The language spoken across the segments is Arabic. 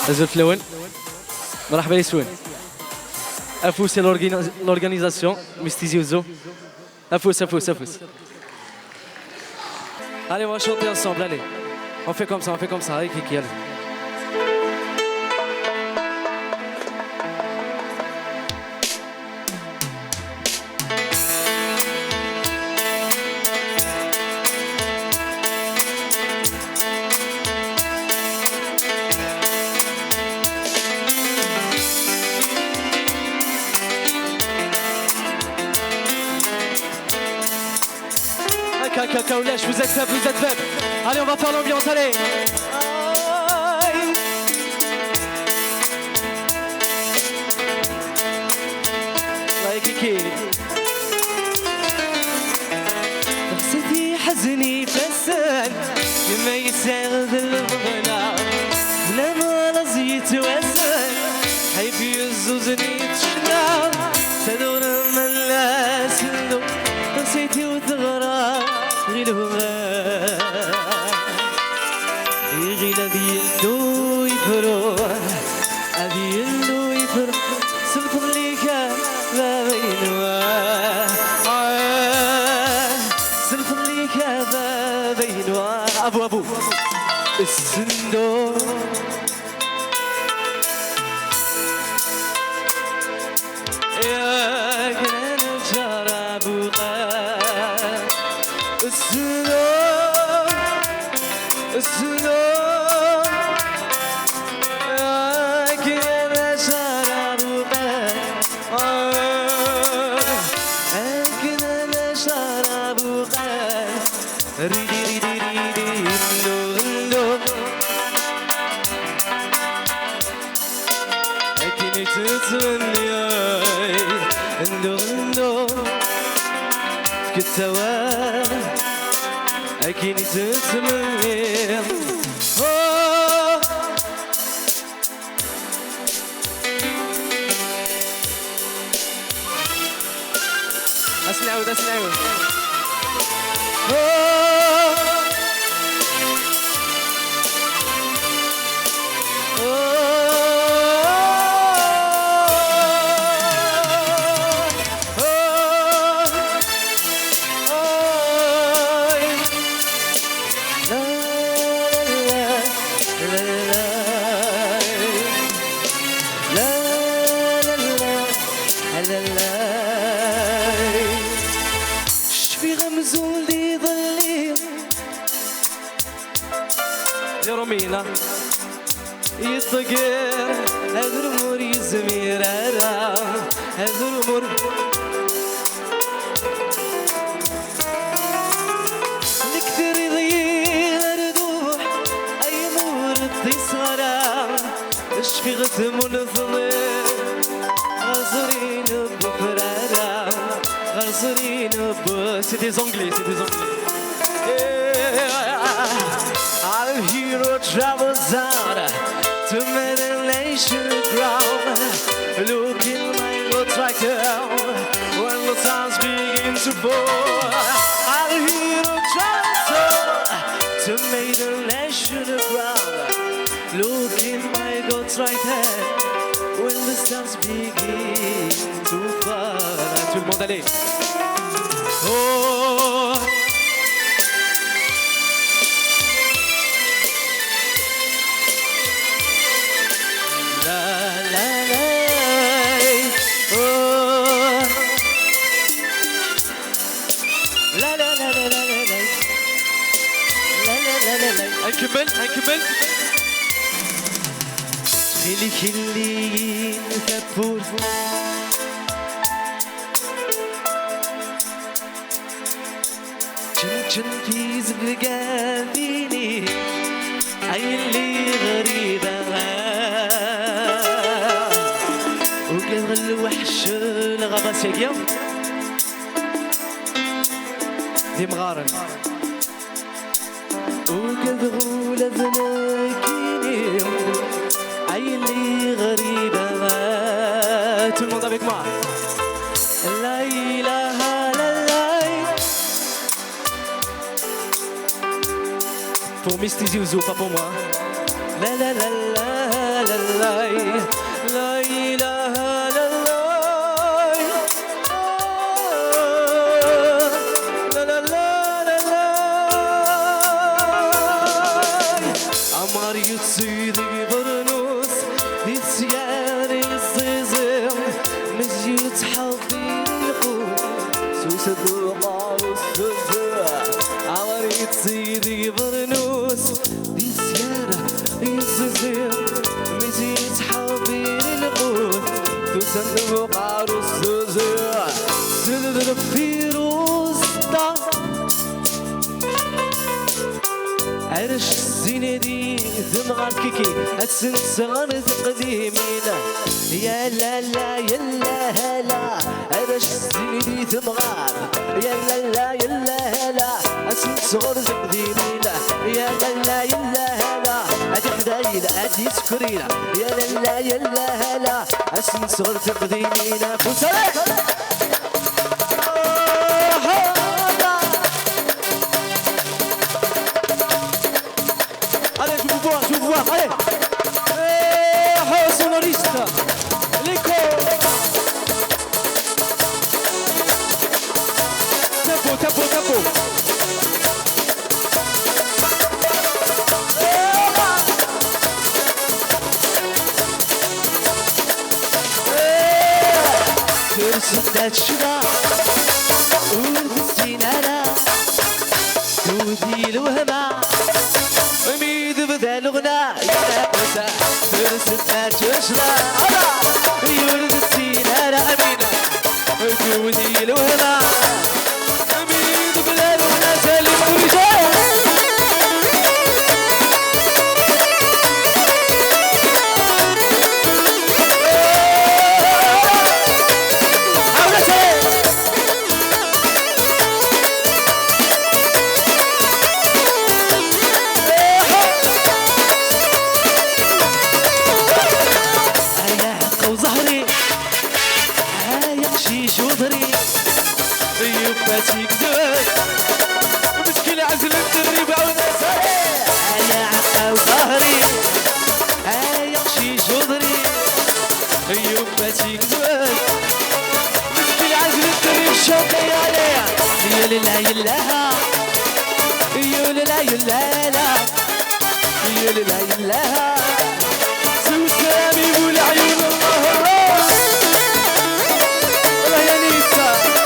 Azul Flowen. مرحبا يسون. Afous c'est l'organisation. Mystizi Ouzo. Afous. Allez, on va chanter ensemble, allez. On fait comme ça, allez, Kiki, allez. Kaoulash, vous êtes faibles. Allez, on va faire l'ambiance, allez. Allez, Kiki. قصتي حزني فسان لما يساغ الغلا ولا ما رزيت وسان حيبي يزوزني تشنا سدور من لا سندو قصيتي وثغرى غيلوها يغيل ديالو يفروح أديالو يفروح سلطن ليك ما بينوها سلطن ليك ما بينوها أبو السندو يا كنان الشراب وقال السنو يا كنان الشراب وقال يا كنان الشراب وقال ريدي هندو لكن تتمنى هندو كتوان أكيد تتمنى اسمعوا شفي غمزون لي ظلي يا رومينا. يطقر هذا الأمور يزمير هذا الأمور نكثر يضيع ردوح أي مور التصغر شفي غثم ونظلم غزرين بفرارا غزرين C'est des Anglais. Our hero travels out to meditation ground, looking like a tractor when the stars begin to fall. Our hero travels out to meditation ground, looking like a tractor when the stars begin to fall. Tout le monde, allez. Oh. نكمل خلي كبور كن فيز بقابيني أي اللي غريبة وقال الوحش الغابة سيقيا دي مغارن وكذغول ذناكيني أي اللي غريبة Tout le monde avec moi. لا إله إلا الله. Pour Mystizi Ouzo, pas pour moi. لا لا لا لا لا إله إلا الله لا لا لا لا لا عمر يتصيدي برنوس يتسياري الزيزم مزيوت حقيقو سوسدو مالوس عمر يتصيدي برنوس يتسياري الزيزم مزيوت حقيقو سوسدو مالوس سلدر فيروس عرش الزينيدي ذمغار كيكي السن صغار قديمينا يا لا لا يا لا هلا عرش الزينيدي ذمغار يا لا لا يا لا هلا السن صغار قديمينا يا لا لا يا لا هلا ادي حداينا ادي سكرينا يا لا لا يا لا هلا السن صغار قديمينا فوسالك Je vous vois, allez. Oh, sonoriste. L'écho. Tempo, tempo, tempo. ترسدت شبا ورسينا تودي الوهمة ميد بدا الغنى يا قسا ترسدت شبا يورد السينا أمينة تودي الوهمة ميد بدا الغنى سلم ورجال باتيك زاد مسكين عزل الدرب عونا ساري انا عقا وظهري يمشي شضري ايوب باتيك زاد مسكين عزل الدرب شوقي عليها يا لا يلاها يا لا يلاها يا لا يلاها سوى سلامي والعيون الله الله والله يا نيسا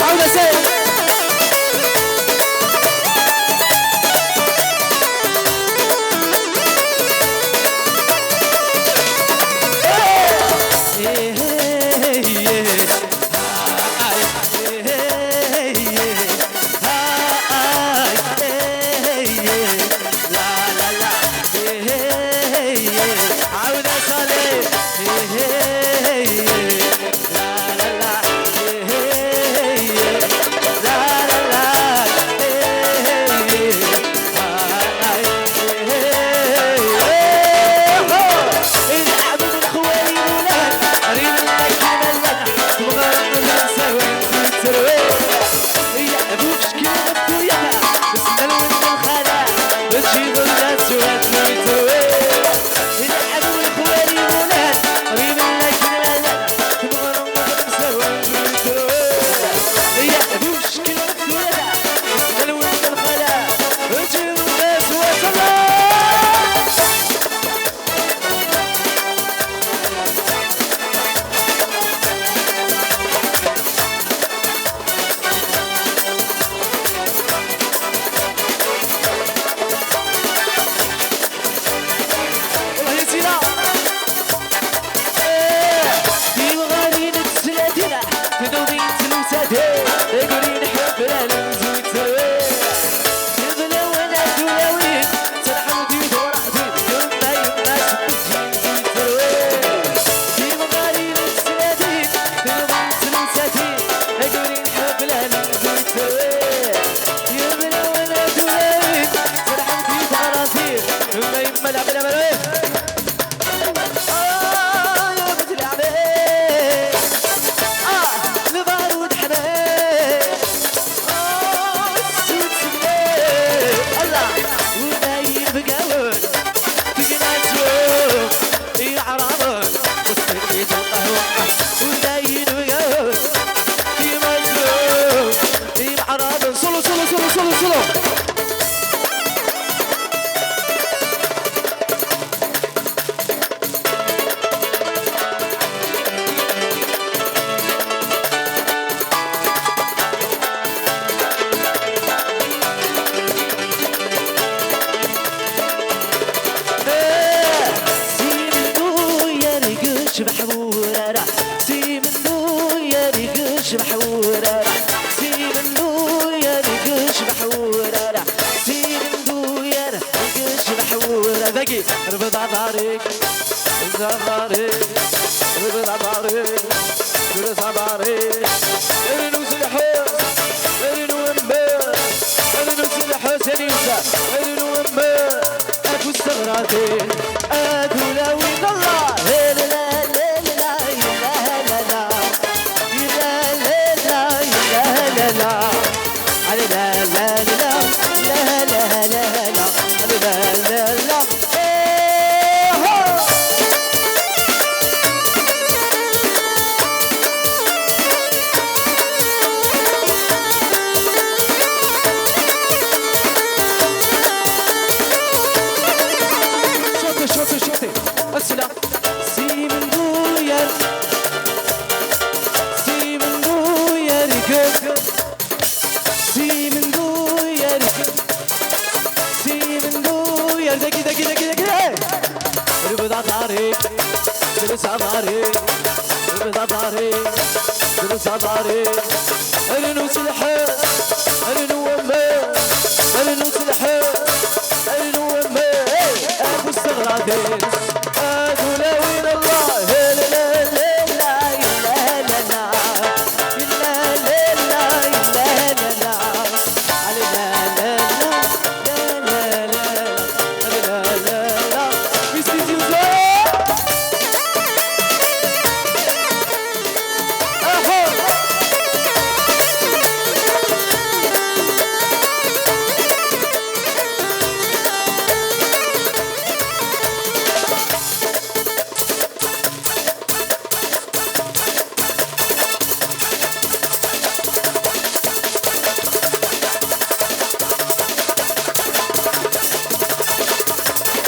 عودة سيد وصلوا محورة سيمنو يا ريقش محورة سيمنو يا ريقش محورة سيمنو يا ريقش محورة ذكي ربط عبارك ربط عبارك ربط عبارك ربط عبارك ارنو سلحوس ارنو امبا ارنو سلحوس يا نيسا ارنو امبا اكو استغراتين ادو لوين الله شوتي السلام سيمنو يا ريقك سيمنو يا ريقك سيمنو يا دقي ربط عبارك درس عبارك ربط عبارك درس عبارك ارنو سلحة